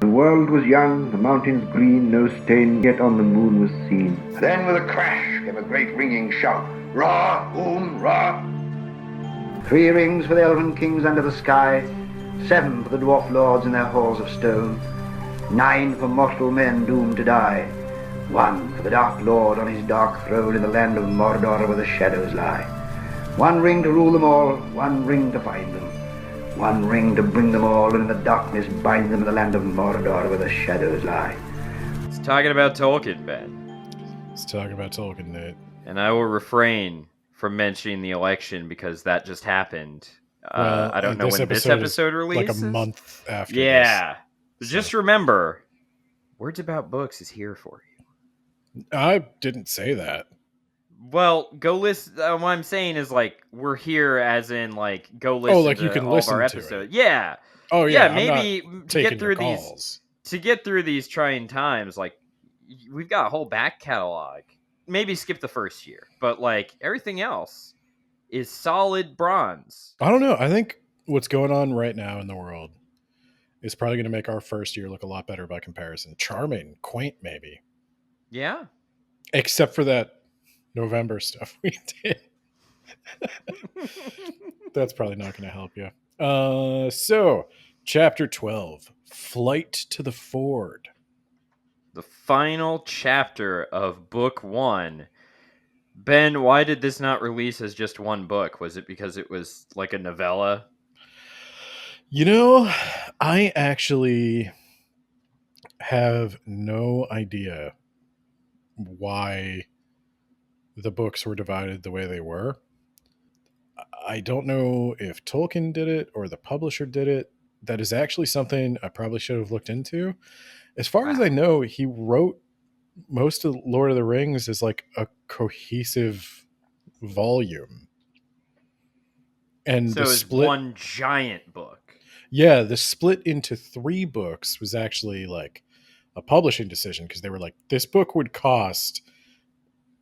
The world was young, the mountains green, no stain yet on the moon was seen. Then with a crash came a great ringing shout. Ra, ra. 3 rings for the elven kings under the sky, 7 for the dwarf lords in their halls of stone, 9 for mortal men doomed to die, 1 for the dark lord on his dark throne in the land of Mordor where the shadows lie. 1 ring to rule them all, 1 ring to find them, 1 ring to bring them all, and in the darkness bind them in the land of Mordor where the shadows lie. It's talking about Tolkien, Ben. It's talking about Tolkien, Nate. And I will refrain from mentioning the election because that just happened. Well, I don't know when this episode releases. Like a month after Yeah. this. Just remember, Words About Books is here for you. I didn't say that. Well, go listen. What I'm saying is, like, we're here as in, like, go listen like to you can all listen of our to episodes. it. Yeah. Oh, yeah. Maybe to get through calls. to get through these trying times, like, we've got a whole back catalog. Maybe skip the first year, but, like, everything else is solid bronze. I don't know. I think what's going on right now in the world is probably going to make our first year look a lot better by comparison. Charming, quaint, maybe. Yeah. Except for that November stuff we did. That's probably not going to help you. So, Chapter 12, Flight to the Ford. The final chapter of Book 1. Ben, why did this not release as just one book? Was it because it was like a novella? You know, I actually have no idea why the books were divided the way they were. I don't know if Tolkien did it or the publisher did it. That is actually something I probably should have looked into. As far as I know, he wrote most of Lord of the Rings as like a cohesive volume. And so the it's split, one giant book. Yeah, the split into 3 books was actually like a publishing decision because they were like, this book would cost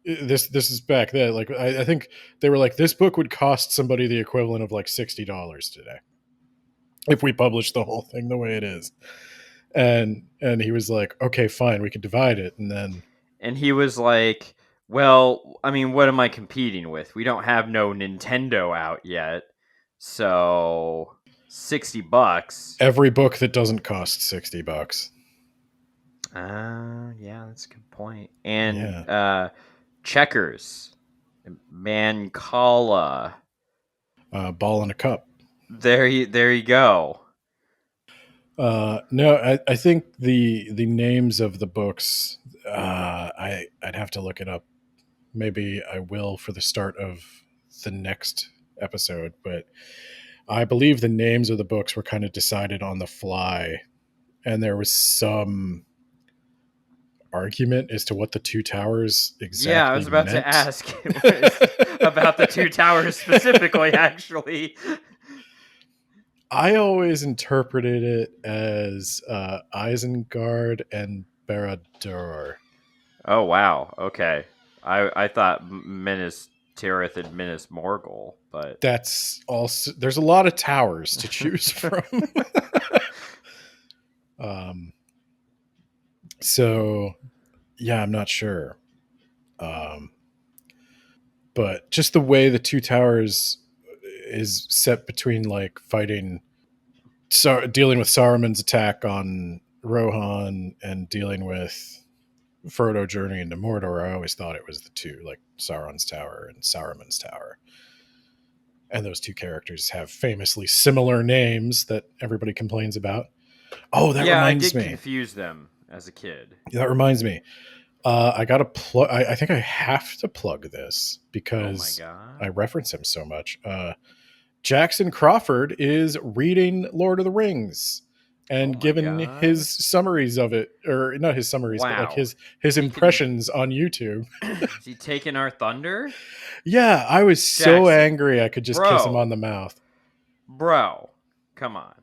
this is back then. Like I think they were like, this book would cost somebody the equivalent of like $60 today if we published the whole thing the way it is. And he was like, okay, fine, we could divide it. And he was like, well, I mean, what am I competing with? We don't have no Nintendo out yet. So $60. Every book that doesn't cost $60. Yeah, that's a good point. And Checkers, Mancala, Ball in a Cup. There you go. No, I think the names of the books, I'd have to look it up. Maybe I will for the start of the next episode, but I believe the names of the books were kind of decided on the fly, and there was some argument as to what the 2 towers exactly Yeah, I was about meant. to ask about the 2 towers specifically, actually. I always interpreted it as Isengard and Barad-dûr. Oh, wow. Okay. I thought Minas Tirith and Minas Morgul, but... That's also... There's a lot of towers to choose from. So, yeah, I'm not sure. But just the way the 2 towers is set between, like, fighting... dealing with Saruman's attack on Rohan and dealing with Frodo journey into Mordor, I always thought it was the 2, like Sauron's Tower and Saruman's Tower. And those 2 characters have famously similar names that everybody complains about. Oh, that reminds me. I did confuse them as a kid. That reminds me. I got to plug. I think I have to plug this because I reference him so much. Jackson Crawford is reading Lord of the Rings and giving his summaries of it, or not his summaries, but like his impressions on YouTube. Is he taking our thunder? Yeah, I was so angry I could just kiss him on the mouth. Bro, come on.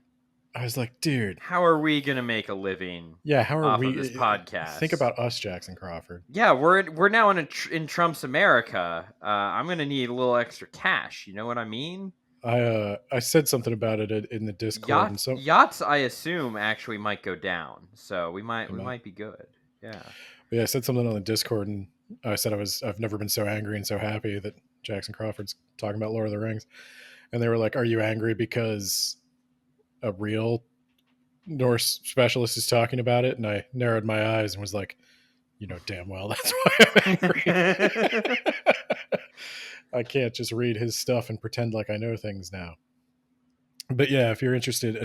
I was like, dude, how are we gonna make a living? Yeah, how are we? Of this podcast. Think about us, Jackson Crawford. Yeah, we're now in Trump's America. I'm gonna need a little extra cash. You know what I mean? I said something about it in the Discord, and Yachts, I assume, actually might go down, so we Am I? might be good. Yeah. Yeah, I said something on the Discord, and I said I've never been so angry and so happy that Jackson Crawford's talking about Lord of the Rings, and they were like, "Are you angry because a real Norse specialist is talking about it?" And I narrowed my eyes and was like, "You know damn well that's why I'm angry. I can't just read his stuff and pretend like I know things now." But yeah, if you're interested,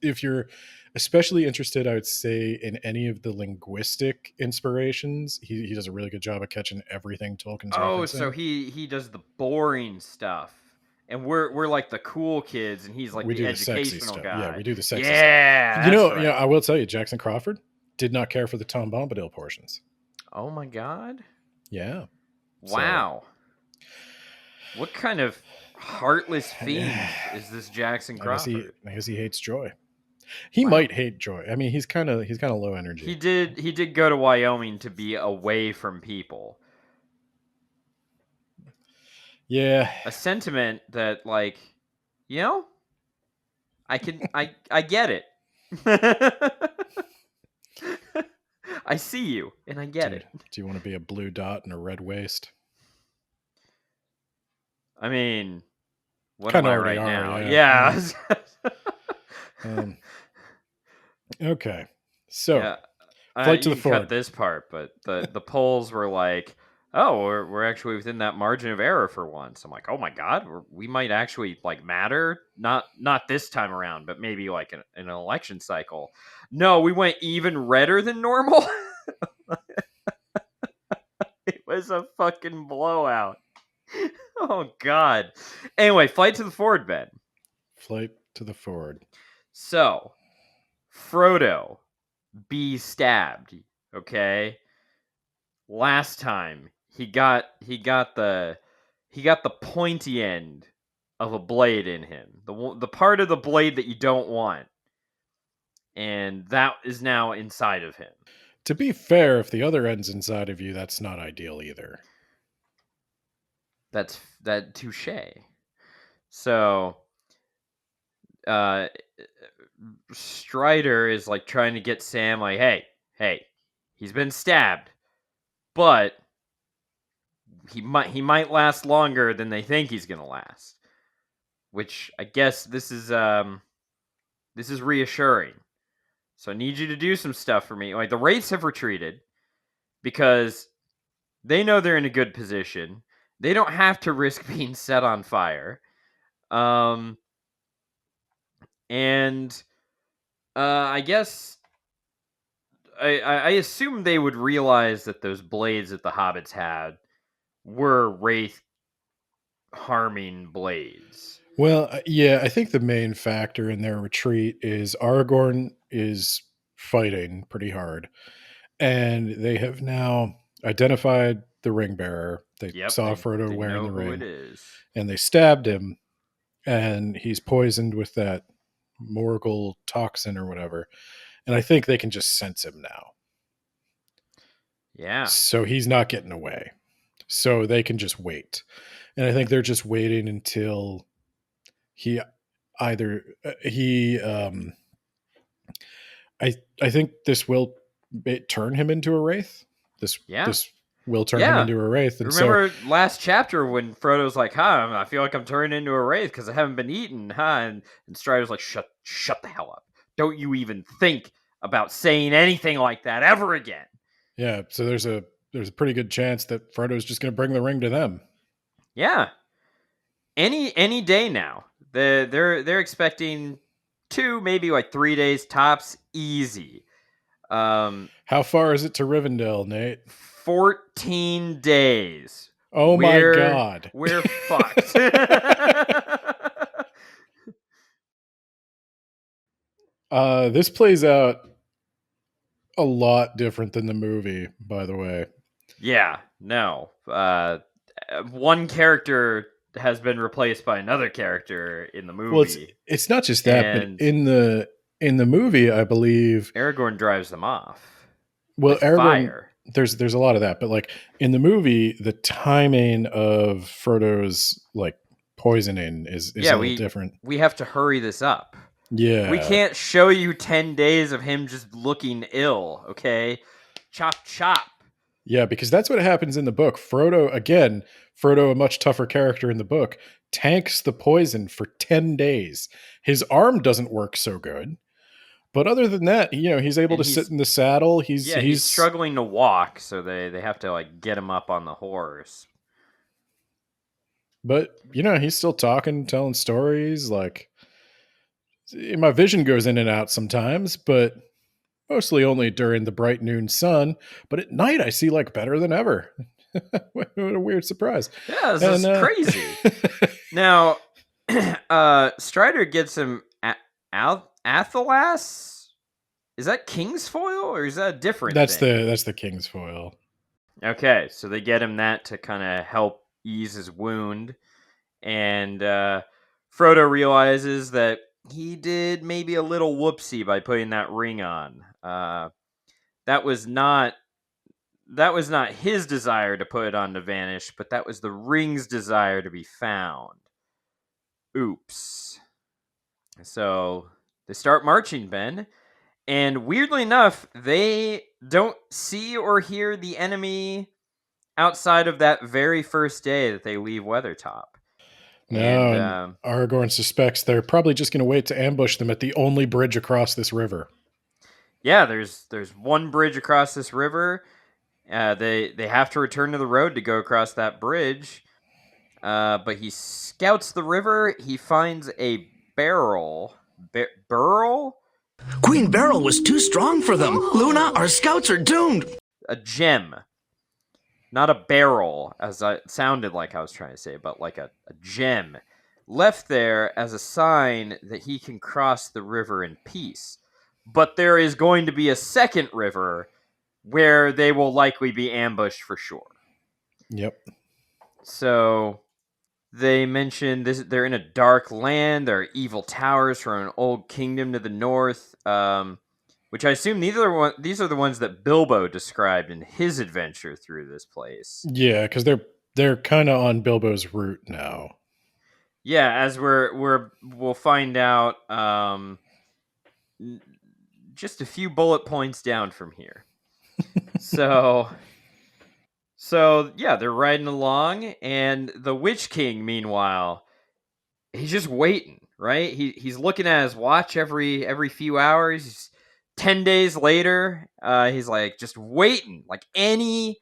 if you're especially interested, I would say in any of the linguistic inspirations, he does a really good job of catching everything Tolkien's Oh, so referencing. he does the boring stuff, and we're like the cool kids, and he's like We the do the sexy educational stuff. Yeah, guy. we do the sexy stuff. Yeah, You that's know, right. I will tell you, Jackson Crawford did not care for the Tom Bombadil portions. Oh my god! Yeah. Wow. What kind of heartless fiend is this Jackson I guess Crawford? he hates joy. He Wow. might hate joy. I mean, he's kind of low energy. He did go to Wyoming to be away from people. Yeah. A sentiment that, like, you know, I get it. I see you and I get it. Do you want to be a blue dot in a red waist? I mean, what Kinda am I already right are, now? yeah. Yeah. Okay. So, Yeah. Flight to You the can cut Ford. this part, but the polls were like, "Oh, we're actually within that margin of error for once." I'm like, "Oh my god, we might actually like matter. Not this time around, but maybe like in an election cycle." No, we went even redder than normal. It was a fucking blowout. Oh god. Anyway, Flight to the Ford, Ben. Flight to the Ford. So, Frodo be stabbed, okay? Last time he got the pointy end of a blade in him. The part of the blade that you don't want. And that is now inside of him. To be fair, if the other end's inside of you, that's not ideal either. That touche. So Strider is like trying to get Sam like, hey, he's been stabbed, but he might last longer than they think he's gonna last. Which I guess this is reassuring. So I need you to do some stuff for me. Like the Wraiths have retreated because they know they're in a good position. They don't have to risk being set on fire. And I guess I assume they would realize that those blades that the hobbits had were wraith harming blades. Well, yeah, I think the main factor in their retreat is Aragorn is fighting pretty hard, and they have now identified the ring bearer. They saw Frodo wearing the ring, it is. and they stabbed him, and he's poisoned with that Morgul toxin or whatever. And I think they can just sense him now. Yeah. So he's not getting away. So they can just wait. And I think they're just waiting until he either I think this will turn him into a wraith. This will turn him into a wraith. And remember last chapter when Frodo's like, I feel like I'm turning into a wraith because I haven't been eaten, and Strider's like, shut the hell up. Don't you even think about saying anything like that ever again. Yeah, so there's a pretty good chance that Frodo's just going to bring the ring to them. Yeah. Any day now. They're expecting 2, maybe like 3 days tops, easy. How far is it to Rivendell, Nate? 14 days. Oh my god. We're fucked. This plays out a lot different than the movie, by the way. Yeah, no. One character has been replaced by another character in the movie. Well, it's not just that, but in the movie, I believe Aragorn drives them off. Well, Aragorn, fire. There's a lot of that, but like in the movie, the timing of Frodo's like poisoning is a little different. We have to hurry this up. Yeah. We can't show you 10 days of him just looking ill, okay? Chop, chop. Yeah, because that's what happens in the book. Frodo, a much tougher character in the book, tanks the poison for 10 days. His arm doesn't work so good. But other than that, he's able to sit in the saddle. He's struggling to walk, so they have to like get him up on the horse. But, he's still talking, telling stories. Like, my vision goes in and out sometimes, but mostly only during the bright noon sun. But at night, I see like better than ever. What a weird surprise. Yeah, this is crazy. Now, Strider gets him Athelas? Is that King's foil, or is that a different thing? That's the King's foil. Okay, so they get him that to kind of help ease his wound. And Frodo realizes that he did maybe a little whoopsie by putting that ring on. That was not his desire to put it on to vanish, but that was the ring's desire to be found. Oops. So they start marching, Ben, and weirdly enough, they don't see or hear the enemy outside of that very first day that they leave Weathertop. No, and Aragorn suspects they're probably just going to wait to ambush them at the only bridge across this river. Yeah, there's one bridge across this river. They have to return to the road to go across that bridge. But he scouts the river. He finds a barrel. Burl? Queen Beryl was too strong for them. Luna, our scouts are doomed. A gem. Not a barrel, as it sounded like I was trying to say, but like a gem. Left there as a sign that he can cross the river in peace. But there is going to be a second river where they will likely be ambushed for sure. Yep. So they mentioned this. They're in a dark land. There are evil towers from an old kingdom to the north, which I assume these are the ones that Bilbo described in his adventure through this place. Yeah, because they're kind of on Bilbo's route now. Yeah, as we'll find out just a few bullet points down from here. So yeah, they're riding along, and the Witch King, meanwhile, he's just waiting, right? He's looking at his watch every few hours. 10 days later, he's like just waiting, like any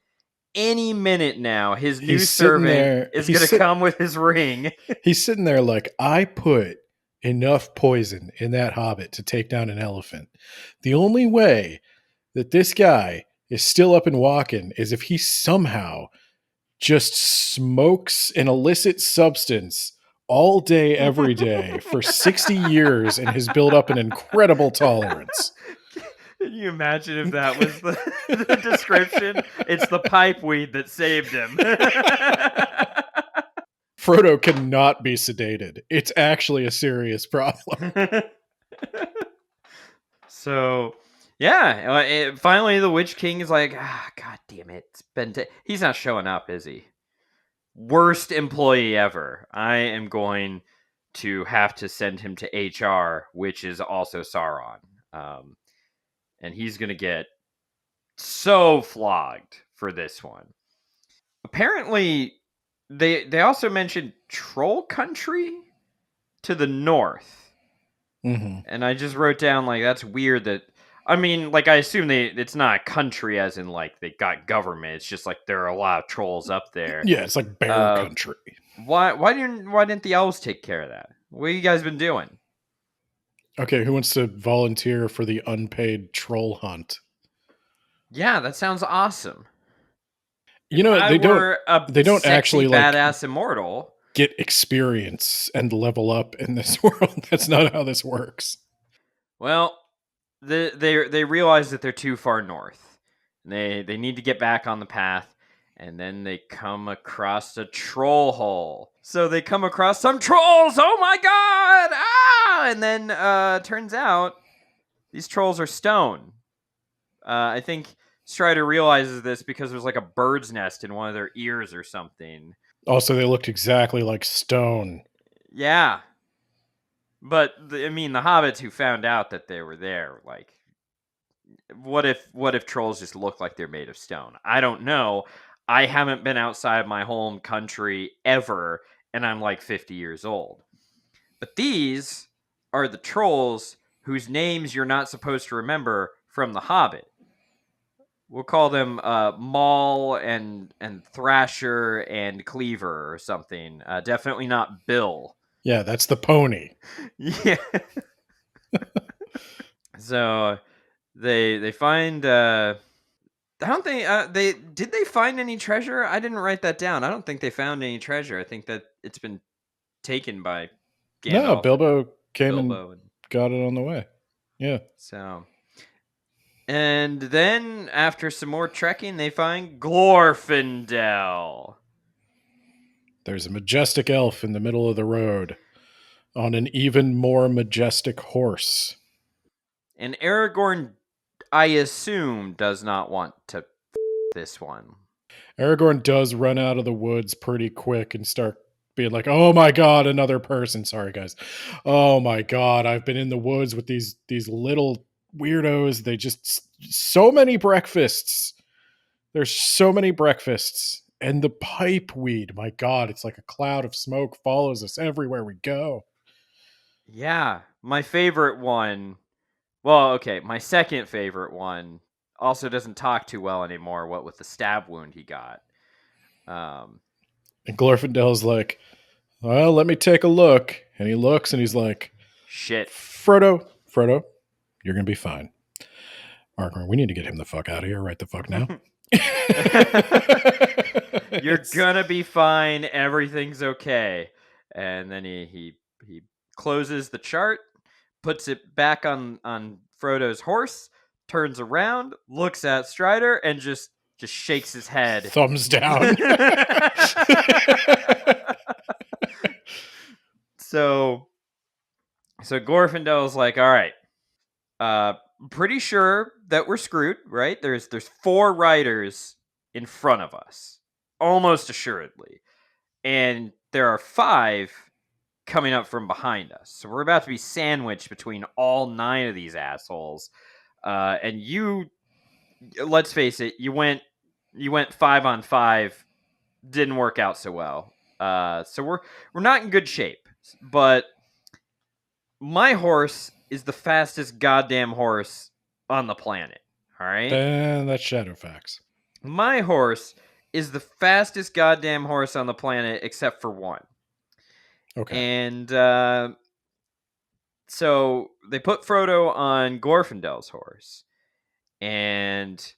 minute now. His new servant is going to come with his ring. He's sitting there like, I put enough poison in that hobbit to take down an elephant. The only way that this guy is still up and walking is if he somehow just smokes an illicit substance all day, every day for 60 years and has built up an incredible tolerance. Can you imagine if that was the description? It's the pipe weed that saved him. Frodo cannot be sedated. It's actually a serious problem. So, yeah, finally the Witch King is like, God damn it. It's been he's not showing up, is he? Worst employee ever. I am going to have to send him to HR, which is also Sauron. And he's going to get so flogged for this one. Apparently, they also mentioned Troll Country to the north. Mm-hmm. And I just wrote down, like, that's weird that... I mean, like, I assume it's not a country as in, like, they got government. It's just, like, there are a lot of trolls up there. Yeah, it's like bear country. Why didn't the elves take care of that? What have you guys been doing? Okay, who wants to volunteer for the unpaid troll hunt? Yeah, that sounds awesome. You know, they don't actually badass immortal get experience and level up in this world. That's not how this works. Well, they realize that they're too far north. They need to get back on the path, and then they come across a troll hole. So they come across some trolls. Oh my god! Ah! And then turns out these trolls are stone. I think Strider realizes this because there's like a bird's nest in one of their ears or something. Also, they looked exactly like stone. Yeah. But I mean, the hobbits who found out that they were there, like, what if trolls just look like they're made of stone? I don't know. I haven't been outside my home country ever, and I'm like 50 years old. But these are the trolls whose names you're not supposed to remember from The Hobbit. We'll call them Maul and Thrasher and Cleaver or something. Definitely not Bill. Yeah, that's the pony. Yeah. So they find. I don't think they find any treasure. I didn't write that down. I don't think they found any treasure. I think that it's been taken by No, Gandalf. Bilbo came Bilbo and got it on the way. Yeah. So, and then after some more trekking, they find Glorfindel. There's a majestic elf in the middle of the road on an even more majestic horse. And Aragorn, I assume, does not want to this one. Aragorn does run out of the woods pretty quick and start being like, "Oh my god, another person." Sorry guys. Oh my god, I've been in the woods with these little weirdos. They just so many breakfasts. There's so many breakfasts. And the pipe weed, my god, it's like a cloud of smoke follows us everywhere we go. Yeah, my favorite one. Well, okay, my second favorite one also doesn't talk too well anymore. What with the stab wound he got. And Glorfindel's like, "Well, let me take a look." And he looks and he's like, Shit. Frodo, you're going to be fine. Aragorn, we need to get him the fuck out of here right the fuck now. You're gonna be fine. Everything's okay. And then he closes the chart, puts it back on Frodo's horse, turns around, looks at Strider, and just shakes his head. Thumbs down. So Glorfindel's like, all right, pretty sure that we're screwed, right? There's 4 riders in front of us, almost assuredly, and there are 5 coming up from behind us. So we're about to be sandwiched between all 9 of these assholes. And you, let's face it, you went 5 on 5, didn't work out so well. So we're not in good shape. But my horse is the fastest goddamn horse on the planet. All right? And that's Shadowfax. My horse is the fastest goddamn horse on the planet except for one. Okay. And so they put Frodo on Glorfindel's horse. And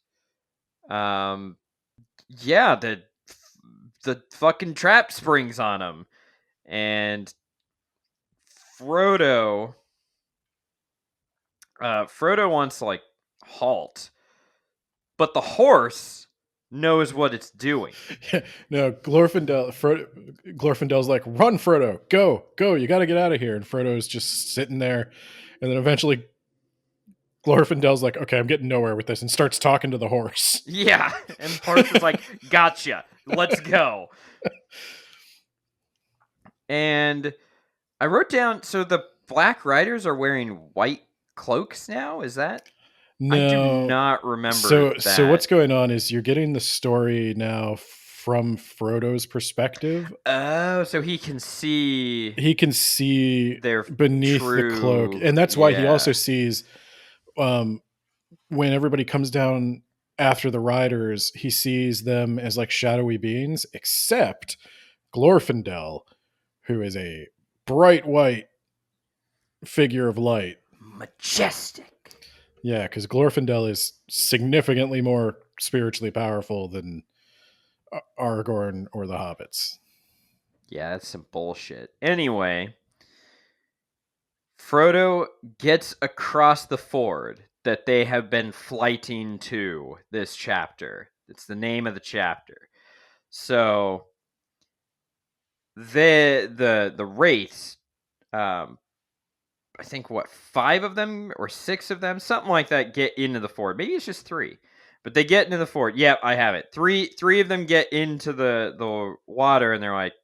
yeah, the fucking trap springs on him. And Frodo wants to like halt, but the horse knows what it's doing. No, Glorfindel's like, "Run, Frodo, go, you got to get out of here." And Frodo's just sitting there, and then eventually Glorfindel's like, "Okay, I'm getting nowhere with this," and starts talking to the horse. Yeah, and the horse is like, "Gotcha, let's go." And I wrote down, so the Black Riders are wearing white cloaks now? Is that? No, I do not remember that. So what's going on is you're getting the story now from Frodo's perspective. Oh, so he can see Their beneath the cloak, and that's why he also sees when everybody comes down after the riders, he sees them as like shadowy beings, except Glorfindel, who is a bright white figure of light. Majestic. Yeah, because Glorfindel is significantly more spiritually powerful than Aragorn or the hobbits. Yeah, that's some bullshit. Anyway, Frodo gets across the ford that they have been flighting to this chapter. It's the name of the chapter. So the wraiths, I think 5 of them or 6 of them, something like that, get into the ford. Maybe it's just 3, but they get into the ford. Yep, I have it. Three of them get into the water, and they're like,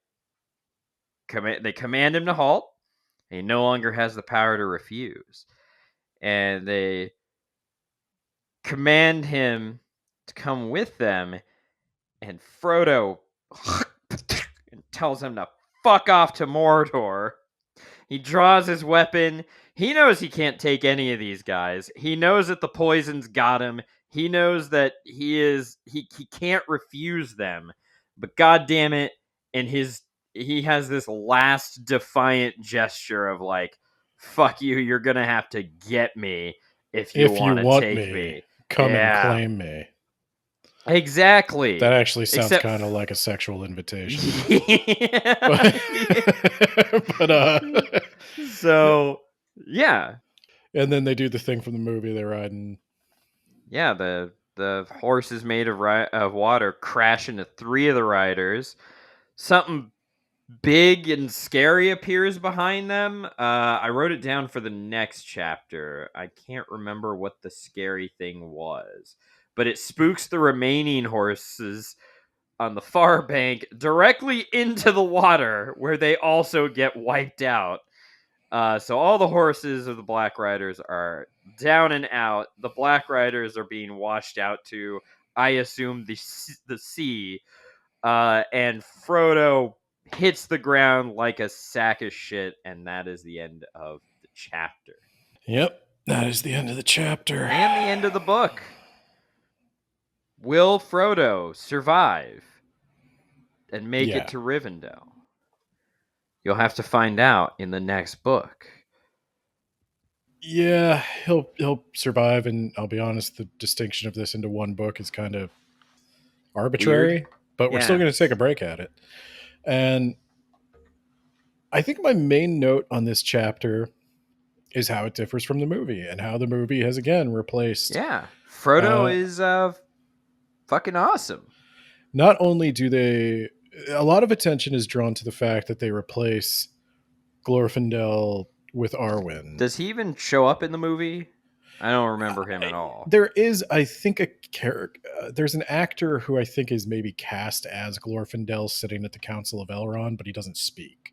they command him to halt. He no longer has the power to refuse. And they command him to come with them. And Frodo tells him to fuck off to Mordor. He draws his weapon. He knows he can't take any of these guys. He knows that the poison's got him. He knows that he can't refuse them. But god damn it, he has this last defiant gesture of like, fuck you, you're gonna have to get me if you want to take me. Come and claim me. Exactly. That actually sounds kind of like a sexual invitation. but so yeah. And then they do the thing from the movie. They ride and yeah, the horses made of water crash into 3 of the riders. Something big and scary appears behind them. I wrote it down for the next chapter. I can't remember what the scary thing was, but it spooks the remaining horses on the far bank directly into the water, where they also get wiped out. So all the horses of the Black Riders are down and out. The Black Riders are being washed out to, I assume, the sea. And Frodo hits the ground like a sack of shit, and that is the end of the chapter. Yep, that is the end of the chapter. And the end of the book. Will Frodo survive and make it to Rivendell? You'll have to find out in the next book. Yeah, he'll survive, and I'll be honest, the distinction of this into one book is kind of arbitrary, weird. But we're still going to take a break at it. And I think my main note on this chapter is how it differs from the movie, and how the movie has again replaced. Yeah, Frodo is fucking awesome. Not only do they, a lot of attention is drawn to the fact that they replace Glorfindel with Arwen. Does he even show up in the movie? I don't remember him at all. There is, I think, a character. There's an actor who I think is maybe cast as Glorfindel sitting at the Council of Elrond, but he doesn't speak.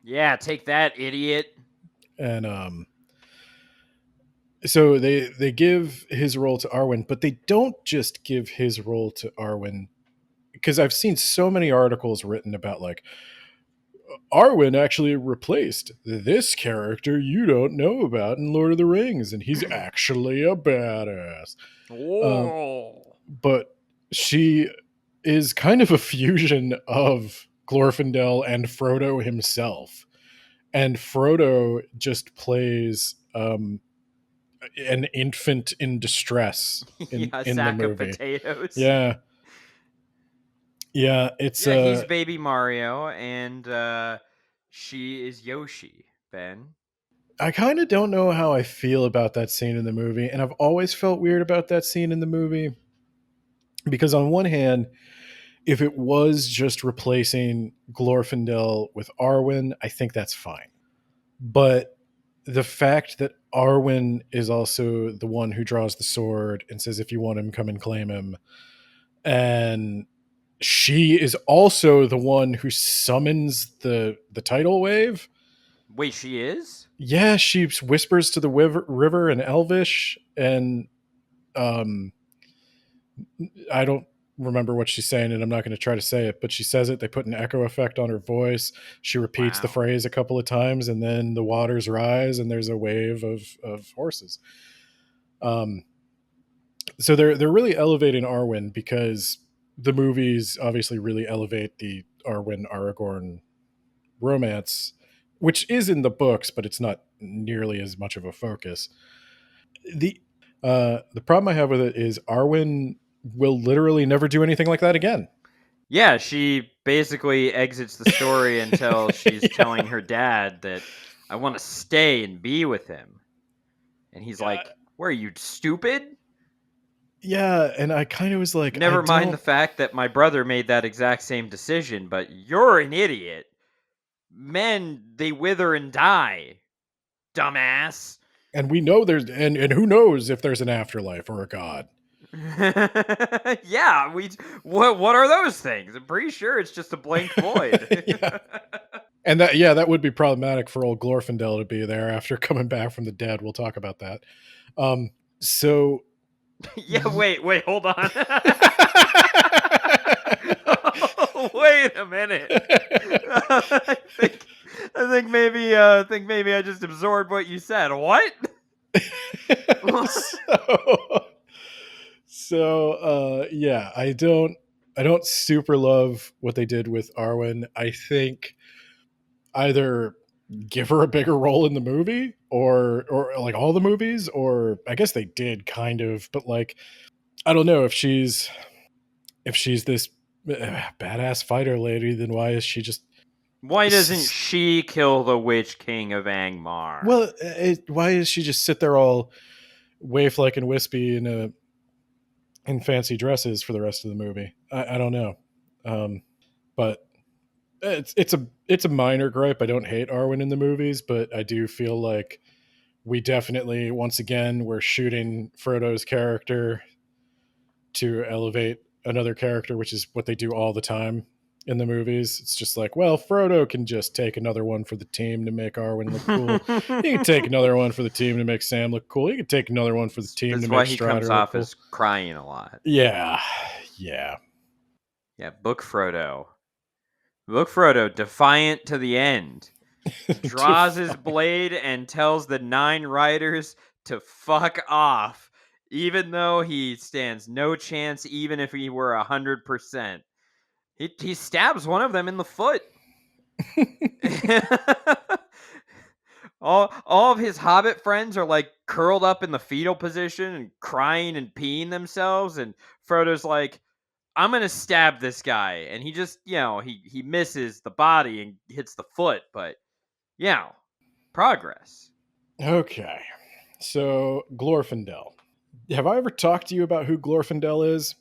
Yeah, take that, idiot. And so they give his role to Arwen, but they don't just give his role to Arwen, because I've seen so many articles written about like, Arwen actually replaced this character you don't know about in Lord of the Rings, and he's actually a badass. But she is kind of a fusion of Glorfindel and Frodo himself. And Frodo just plays an infant in distress in the movie. Of potatoes. Yeah. Yeah, he's Baby Mario, and she is Yoshi, Ben. I kind of don't know how I feel about that scene in the movie, and I've always felt weird about that scene in the movie. Because on one hand, if it was just replacing Glorfindel with Arwen, I think that's fine. But the fact that Arwen is also the one who draws the sword and says, if you want him, come and claim him, and she is also the one who summons the tidal wave. Wait, she is? Yeah, she whispers to the river in Elvish, and I don't remember what she's saying, and I'm not going to try to say it, but she says it. They put an echo effect on her voice. She repeats the phrase a couple of times, and then the waters rise, and there's a wave of horses. So they're really elevating Arwen, because the movies obviously really elevate the Arwen-Aragorn romance, which is in the books, but it's not nearly as much of a focus. The problem I have with it is Arwen will literally never do anything like that again. Yeah, she basically exits the story until she's telling her dad that I want to stay and be with him. And he's like, "Where are you, stupid?" Yeah, and I kind of was like, never mind the fact that my brother made that exact same decision, but you're an idiot. Men, they wither and die, dumbass. And we know there's, and who knows if there's an afterlife or a god. Yeah, what are those things? I'm pretty sure it's just a blank void. Yeah. And that would be problematic for old Glorfindel to be there after coming back from the dead. We'll talk about that. So Yeah, wait, hold on. Wait a minute. I think maybe I just absorbed what you said. What? Yeah, I don't super love what they did with Arwen. I think either give her a bigger role in the movie or like all the movies, or I guess they did kind of, but like I don't know if she's this badass fighter lady, then why is she just Why doesn't she kill the Witch King of Angmar? well why does she just sit there all waif like and wispy in fancy dresses for the rest of the movie? I don't know. But it's a minor gripe. I don't hate Arwen in the movies, but I do feel like we definitely, once again, we're shooting Frodo's character to elevate another character, which is what they do all the time in the movies. It's just like, well, Frodo can just take another one for the team to make Arwen look cool. He can take another one for the team to make Sam look cool. He can take another one for the team to make Strider look cool. That's why he comes off as crying a lot. Yeah. Book Frodo, defiant to the end. Draws his blade and tells the 9 riders to fuck off, even though he stands no chance, even if he were 100%. He stabs one of them in the foot. all of his hobbit friends are like curled up in the fetal position and crying and peeing themselves, and Frodo's like, I'm gonna stab this guy, and he just, he misses the body and hits the foot, but progress. Okay, so Glorfindel. Have I ever talked to you about who Glorfindel is?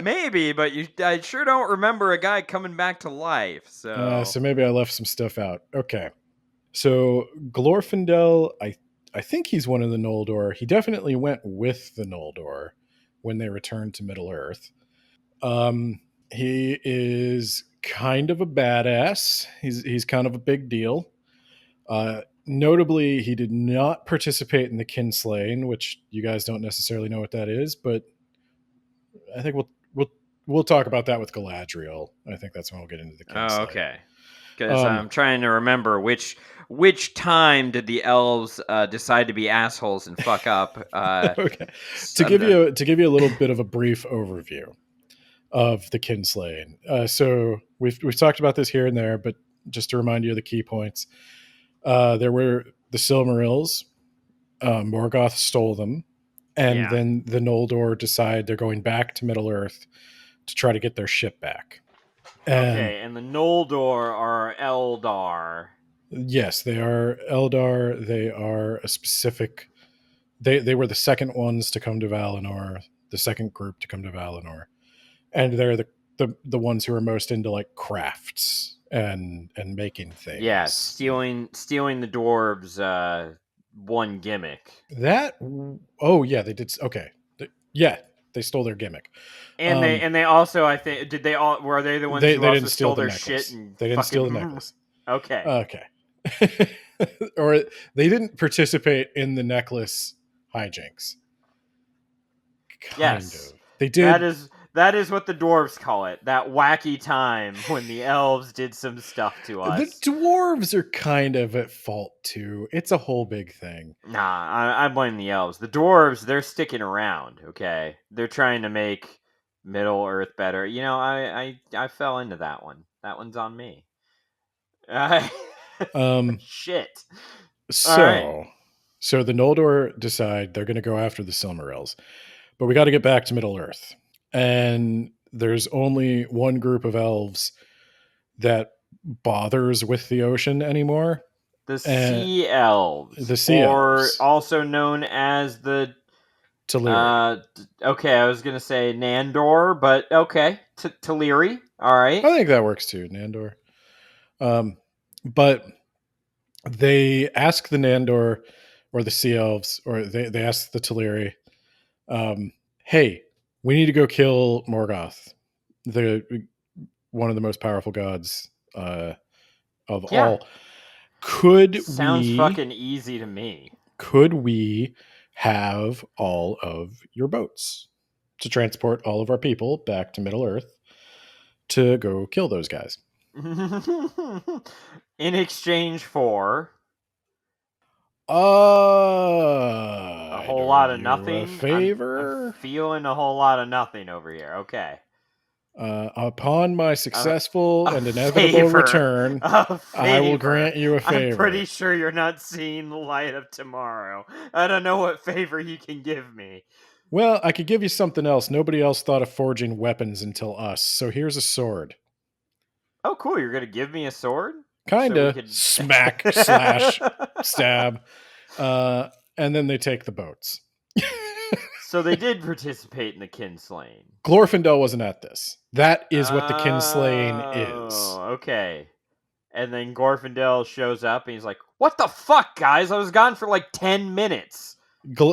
Maybe, but I sure don't remember a guy coming back to life. So maybe I left some stuff out. Okay, so Glorfindel, I think he's one of the Noldor. He definitely went with the Noldor when they returned to Middle Earth. He is kind of a badass. He's kind of a big deal. Notably, he did not participate in the kinslaying, which you guys don't necessarily know what that is, but I think we'll talk about that with Galadriel. I think that's when we'll get into the kinslaying. Oh, okay. Because I'm trying to remember which time did the elves decide to be assholes and fuck up. Okay. To give you a little bit of a brief overview of the kinslaying. So we've talked about this here and there, but just to remind you of the key points. There were the Silmarils. Morgoth stole them, and then the Noldor decide they're going back to Middle Earth to try to get their ship back. And the Noldor are Eldar. Yes, they are Eldar. They are a specific. They were the second ones to come to Valinor, the second group to come to Valinor, and they're the ones who are most into like crafts and making things. Yeah, stealing the dwarves' one gimmick. That they did. Okay, they stole their gimmick. And they also, I think, were they the ones who also stole their necklace. shit? And they didn't steal the necklace. Okay. Or they didn't participate in the necklace hijinks. Kind of. They did. That is what the dwarves call it. That wacky time when the elves did some stuff to us. The dwarves are kind of at fault too. It's a whole big thing. Nah, I blame the elves. The dwarves, they're sticking around. Okay, they're trying to make Middle Earth better. I fell into that one. That one's on me. Shit. So the Noldor decide they're going to go after the Silmarils, but we got to get back to Middle Earth. And there's only one group of elves that bothers with the ocean anymore. The Sea Elves. The Sea Elves. Or also known as the... Teleri. Okay, I was going to say Nandor, but okay. Teleri. All right. I think that works too, Nandor. But they ask the Nandor, or the Sea Elves, or they ask the Teleri, hey, we need to go kill Morgoth, the one of the most powerful gods of Yeah. all. Could Sounds we fucking easy to me. have all of your boats to transport all of our people back to Middle Earth to go kill those guys? In exchange for a I whole owe lot of you a nothing. I'm favor. feeling a whole lot of nothing over here. Okay. Upon my A, successful a and inevitable favor. return, A I will favor. grant you a I'm pretty favor. sure you're not seeing the light of tomorrow. I don't know what favor you can give me. Well, I could give you something else. Nobody else thought of forging weapons until us. So here's a sword. Oh, cool. You're going to give me a sword? So we Kinda. could. Smack, slash, stab. And then they take the boats. So they did participate in the kinslaying. Glorfindel wasn't at this. That is what the kinslaying is. Oh, okay. And then Glorfindel shows up and he's like, "What the fuck, guys? I was gone for like 10 minutes."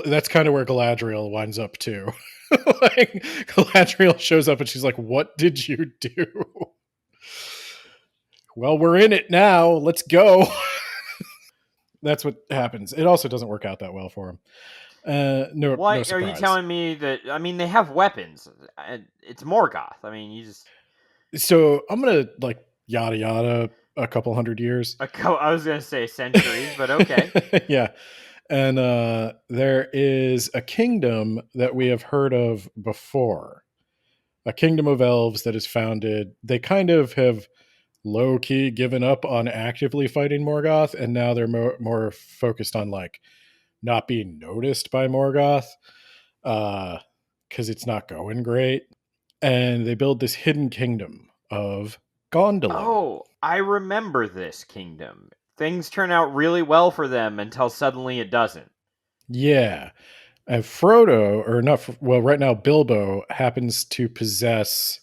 That's kind of where Galadriel winds up too. Like, Galadriel shows up and she's like, "What did you do?" Well, we're in it now. Let's go. That's what happens. It also doesn't work out that well for him. No What are you surprise. telling me that? I mean, they have weapons. It's Morgoth. I mean, you just. So I'm gonna like yada yada a couple hundred years. I was gonna say centuries, but okay. Yeah. And there is a kingdom that we have heard of before. A kingdom of elves that is founded. They kind of have low key given up on actively fighting Morgoth, and now they're more focused on like not being noticed by Morgoth because it's not going great. And they build this hidden kingdom of Gondolin. Oh, I remember this kingdom. Things turn out really well for them until suddenly it doesn't. Yeah. And Frodo, or not, well, right now Bilbo happens to possess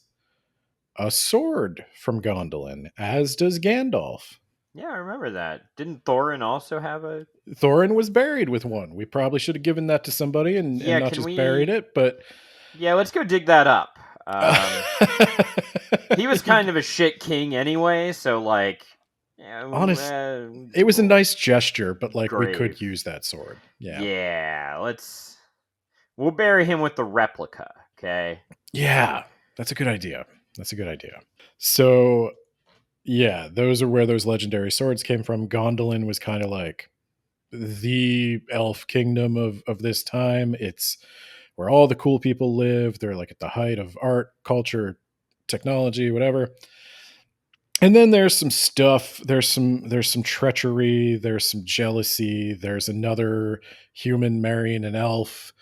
a sword from Gondolin, as does Gandalf. Yeah, I remember that. Didn't Thorin also have a? Thorin was buried with one. We probably should have given that to somebody and Yeah, not can just we? buried it, but Yeah, let's go dig that up. He was kind of a shit king anyway, so like, yeah, honest, it was a nice gesture, but like we grave. could use that sword. Yeah. Yeah, we'll bury him with the replica, okay? Yeah, that's a good idea. That's a good idea. So, yeah, those are where those legendary swords came from. Gondolin was kind of like the elf kingdom of this time. It's where all the cool people live. They're like at the height of art, culture, technology, whatever. And then there's some stuff. There's some treachery. There's some jealousy. There's another human marrying an elf,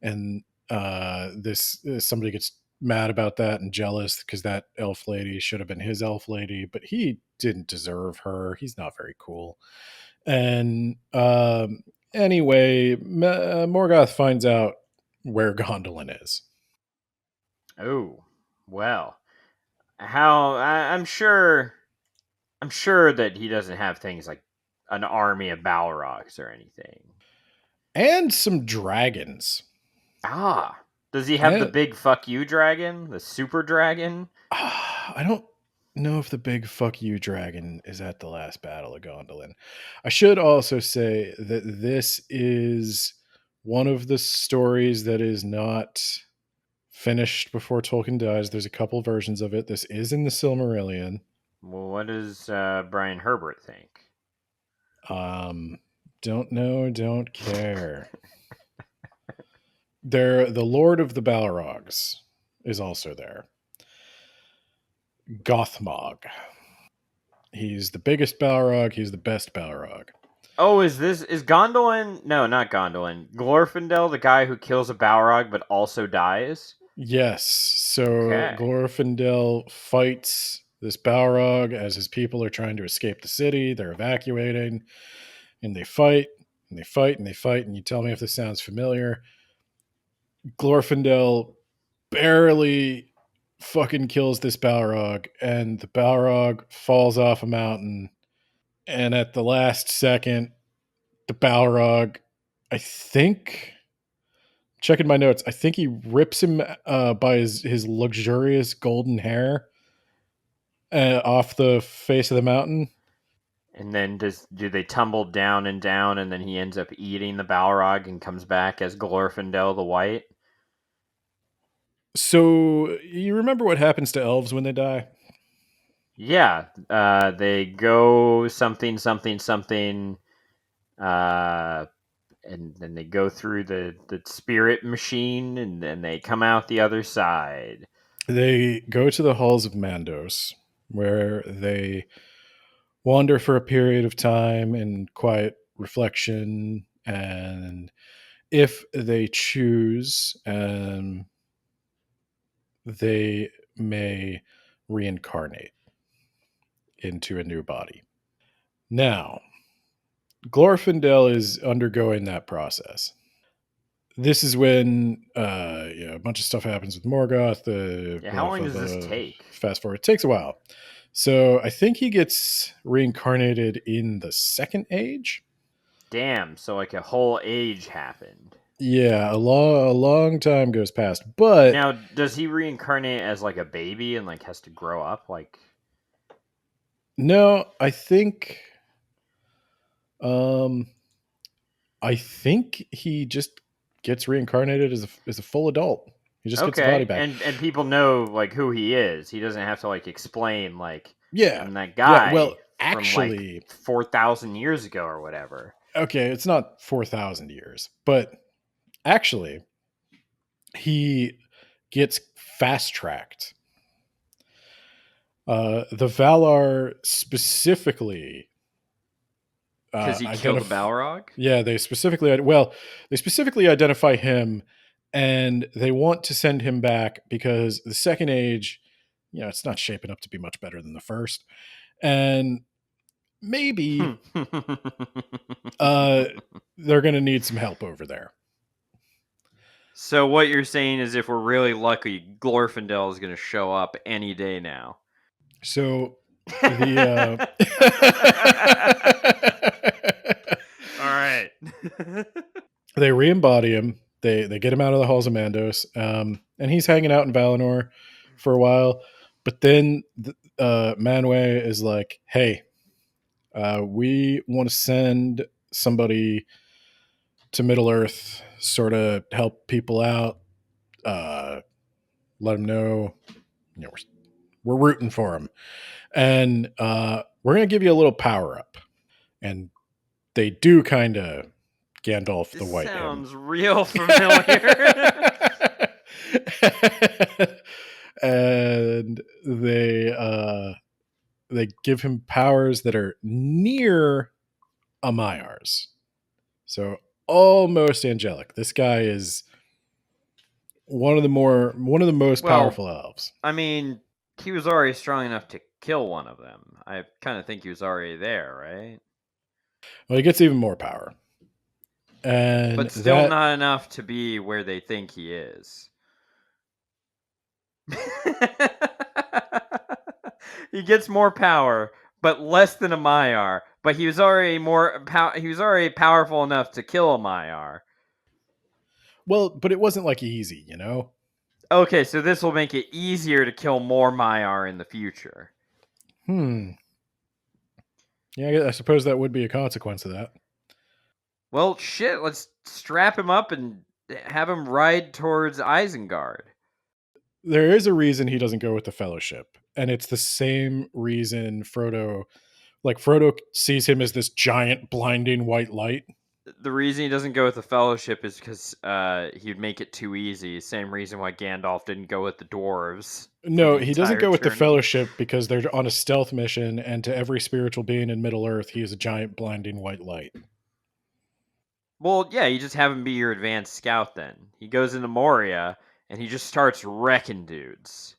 and this somebody gets mad about that and jealous because that elf lady should have been his elf lady, but he didn't deserve her. He's not very cool. And anyway, Morgoth finds out where Gondolin is. Oh, well, I'm sure that he doesn't have things like an army of Balrogs or anything. And some dragons. Ah, does he have the big fuck you dragon, the super dragon? I don't know if the big fuck you dragon is at the last battle of Gondolin. I should also say that this is one of the stories that is not finished before Tolkien dies. There's a couple versions of it. This is in the Silmarillion. Well, what does Brian Herbert think? Don't know, don't care. There, the Lord of the Balrogs is also there. Gothmog. He's the biggest Balrog. He's the best Balrog. Oh, is Gondolin? No, not Gondolin. Glorfindel, the guy who kills a Balrog but also dies? Yes. So Okay. Glorfindel fights this Balrog as his people are trying to escape the city. They're evacuating, and they fight, and they fight, and they fight. And you tell me if this sounds familiar. Glorfindel barely fucking kills this Balrog, and the Balrog falls off a mountain. And at the last second, the Balrog I think, checking my notes, I think he rips him by his luxurious golden hair off the face of the mountain. And then do they tumble down and down, and then he ends up eating the Balrog and comes back as Glorfindel the White? So you remember what happens to elves when they die? Yeah, they go something something something, uh, and then they go through the spirit machine, and then they come out the other side. They go to the halls of Mandos, where they wander for a period of time in quiet reflection, and if they choose, they may reincarnate into a new body. Now, Glorfindel is undergoing that process. This is when a bunch of stuff happens with Morgoth. The Yeah, how blah, long blah, does this blah. take? Fast forward, it takes a while. So I think he gets reincarnated in the Second Age. Damn, so like a whole age happened. Yeah, a long time goes past, but Now, does he reincarnate as like a baby and like has to grow up? Like, no, um, I think he just gets reincarnated as a full adult. He just gets the body okay, back. and people know like who he is. He doesn't have to like explain like Yeah, I'm that yeah. Well, guy from like actually, 4,000 years ago or whatever. okay, it's not 4,000 years, but actually, he gets fast tracked. The Valar specifically Because he killed the identify. Balrog? Yeah, they specifically identify him, and they want to send him back because the Second Age, it's not shaping up to be much better than the first, and maybe uh, they're going to need some help over there. So what you're saying is if we're really lucky, Glorfindel is going to show up any day now. So the All right. they re-embody him. They get him out of the halls of Mandos, and he's hanging out in Valinor for a while. But then Manwë is like, "Hey, we want to send somebody to Middle Earth, sort of help people out. Let them know, we're rooting for them, and we're going to give you a little power up." And they do kind of Gandalf the This White him. sounds real familiar. And they give him powers that are near a Maiar's. So almost angelic. This guy is one of the most Well, powerful elves. I mean, he was already strong enough to kill one of them. I kind of think he was already there, right? Well, he gets even more power. And But still not enough to be where they think he is. He gets more power, but less than a Maiar. But he was already powerful enough to kill a Maiar. Well, but it wasn't like easy, Okay, so this will make it easier to kill more Maiar in the future. Yeah, I suppose that would be a consequence of that. Well, shit, let's strap him up and have him ride towards Isengard. There is a reason he doesn't go with the Fellowship, and it's the same reason Frodo sees him as this giant blinding white light. The reason he doesn't go with the Fellowship is because he'd make it too easy. Same reason why Gandalf didn't go with the dwarves. No, he doesn't go with the journey. Fellowship because they're on a stealth mission, and to every spiritual being in Middle Earth, he is a giant blinding white light. Well, yeah, you just have him be your advanced scout then. He goes into Moria, and he just starts wrecking dudes.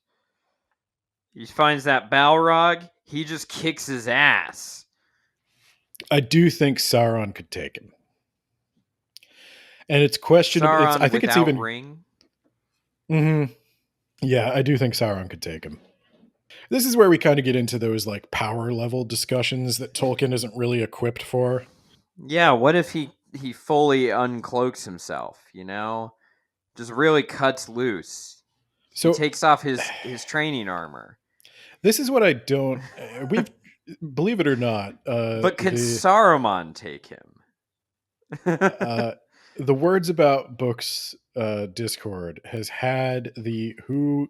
He finds that Balrog, he just kicks his ass. I do think Sauron could take him. And it's questionable. I think it's even ring. Mm-hmm. Yeah, I do think Sauron could take him. This is where we kind of get into those like power level discussions that Tolkien isn't really equipped for. Yeah, what if he he fully uncloaks himself, just really cuts loose. He So takes off his training armor. this is what I don't. We've believe it or not, But can Saruman take him? the Words About Books Discord has had the who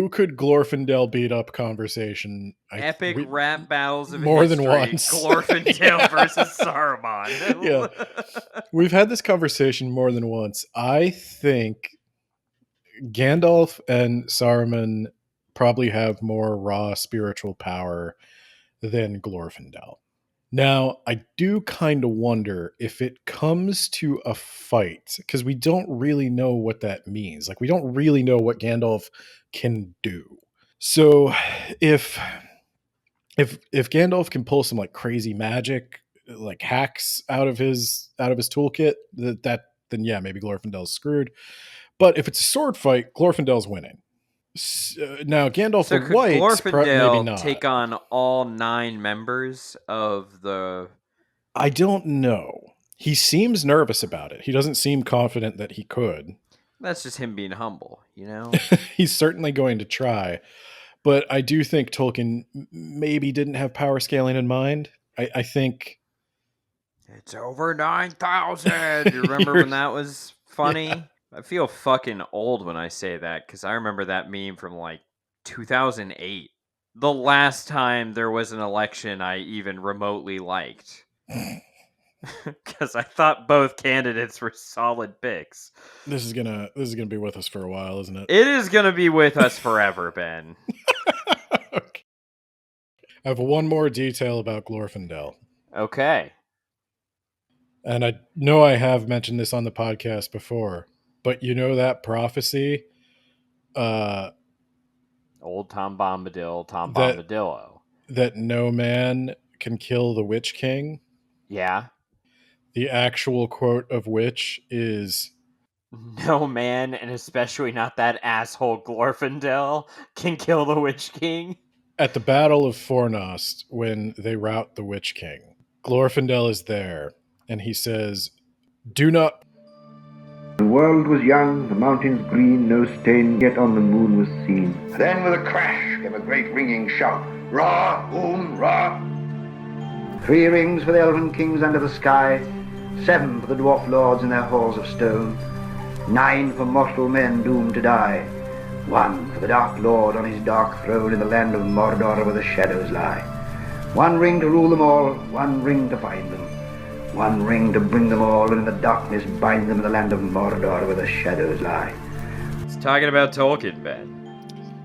could Glorfindel beat up conversation. Epic rap battles of more history. than once. Glorfindel versus Saruman. Yeah, we've had this conversation more than once. I think Gandalf and Saruman probably have more raw spiritual power than Glorfindel. Now, I do kind of wonder if it comes to a fight, because we don't really know what that means. Like, we don't really know what Gandalf can do. So, if Gandalf can pull some like crazy magic, like hacks out of his toolkit, then yeah, maybe Glorfindel's screwed. But if it's a sword fight, Glorfindel's winning. Now Gandalf So the could White's maybe Glorfindel not. take on all 9 members of the... I don't know. He seems nervous about it. He doesn't seem confident that he could. That's just him being humble, He's certainly going to try. But I do think Tolkien maybe didn't have power scaling in mind. I think... It's over 9,000! You remember when that was funny? Yeah. I feel fucking old when I say that, because I remember that meme from, like, 2008. The last time there was an election I even remotely liked. Because I thought both candidates were solid picks. This is gonna be with us for a while, isn't it? It is gonna be with us forever, Ben. Okay. I have one more detail about Glorfindel. Okay. And I know I have mentioned this on the podcast before, but you know that prophecy? Old Tom Bombadillo. That no man can kill the Witch King? Yeah. The actual quote of which is... No man, and especially not that asshole Glorfindel, can kill the Witch King. At the Battle of Fornost, when they rout the Witch King, Glorfindel is there, and he says, "Do not..." The world was young, the mountains green, no stain yet on the moon was seen. Then with a crash came a great ringing shout. Ra, Ra. 3 rings for the elven kings under the sky, 7 for the dwarf lords in their halls of stone, 9 for mortal men doomed to die, 1 for the dark lord on his dark throne in the land of Mordor where the shadows lie. 1 ring to rule them all, 1 ring to find them, 1 ring to bring them all, and in the darkness bind them in the land of Mordor where the shadows lie. It's talking about Tolkien, Ben.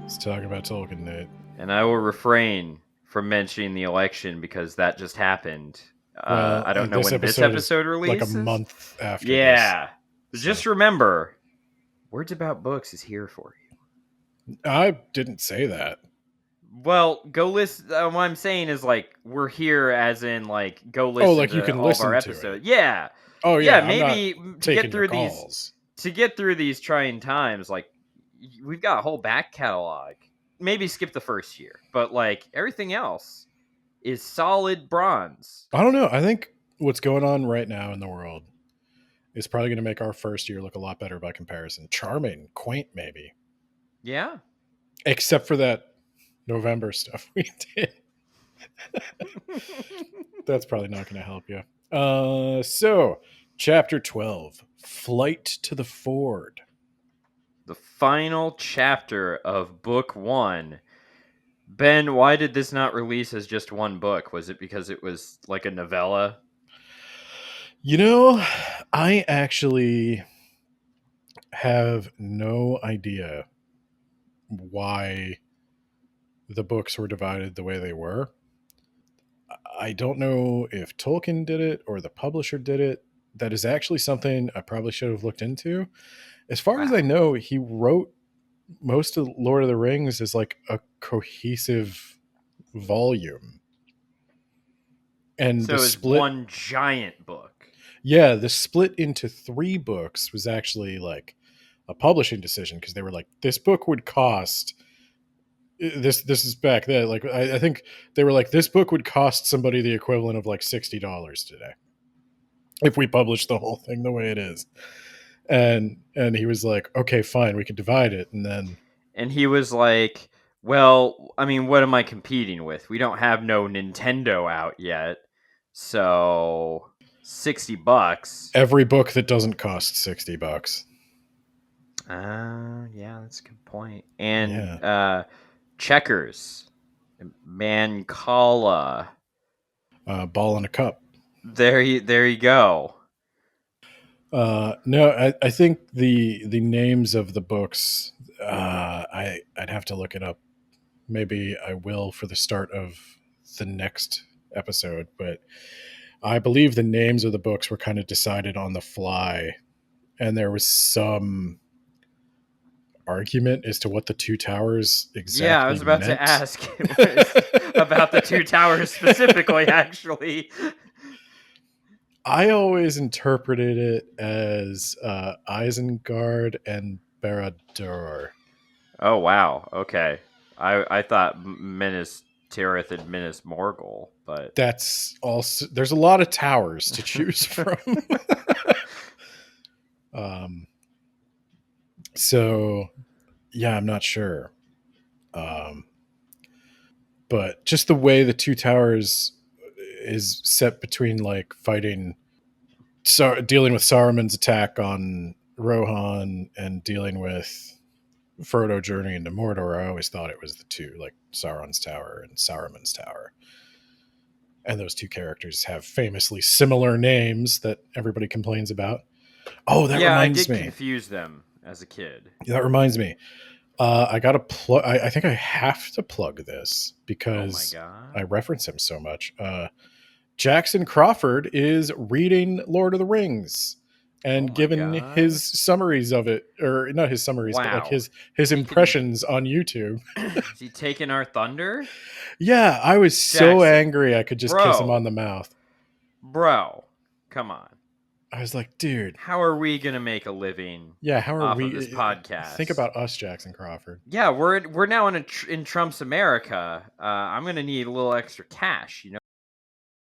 It's talking about Tolkien, Nate. And I will refrain from mentioning the election because that just happened. I don't know when this episode releases. Like a month after. Yeah. This. Just remember, Words About Books is here for you. I didn't say that. Well, go listen. What I'm saying is, like, we're here as in, like, go listen. Oh, like to you can all listen of our to episodes. it. Yeah. Oh yeah. Maybe to get through these trying times, like, we've got a whole back catalog. Maybe skip the first year, but like everything else is solid bronze. I don't know. I think what's going on right now in the world is probably going to make our first year look a lot better by comparison. Charming, quaint, maybe. Yeah. Except for that November stuff we did. That's probably not going to help you. So, Chapter 12, Flight to the Ford. The final chapter of Book 1. Ben, why did this not release as just one book? Was it because it was like a novella? You know, I actually have no idea why the books were divided the way they were. I don't know if Tolkien did it or the publisher did it. That is actually something I probably should have looked into. As far as I know, he wrote most of Lord of the Rings as like a cohesive volume. And so the split, one giant book. Yeah, the split into 3 books was actually like a publishing decision because they were like, this book would cost... This is back then. Like I think they were like, this book would cost somebody the equivalent of like $60 today. if we publish the whole thing the way it is. And he was like, okay, fine, we could divide it. And he was like, well, I mean, what am I competing with? We don't have no Nintendo out yet. So $60. Every book that doesn't cost $60. Yeah, that's a good point. And Yeah. Checkers, Mancala. Ball in a Cup. There you go. No, I think the names of the books, I'd have to look it up. Maybe I will for the start of the next episode, but I believe the names of the books were kind of decided on the fly, and there was some argument as to what the Two Towers exactly Yeah, I was about meant. to ask about the Two Towers specifically, actually. I always interpreted it as Isengard and Barad-dûr. Oh, wow. Okay. I thought Minas Tirith and Minas Morgul, but That's also, there's a lot of towers to choose from. So yeah, I'm not sure. But just the way the Two Towers is set between like fighting, dealing with Saruman's attack on Rohan and dealing with Frodo journey into Mordor, I always thought it was the two, like Sauron's Tower and Saruman's Tower. And those two characters have famously similar names that everybody complains about. Oh, that reminds me. I did confuse them as a kid. That reminds me. I got to plug. I think I have to plug this because I reference him so much. Jackson Crawford is reading Lord of the Rings and giving his summaries of it, or not his summaries, but like his impressions on YouTube. Is he taking our thunder? Yeah, I was so angry I could just kiss him on the mouth. Bro, come on. I was like, dude, how are we gonna make a living? Yeah, how are we? Of this podcast. Think about us, Jackson Crawford. Yeah, we're now in Trump's America. I'm gonna need a little extra cash, you know.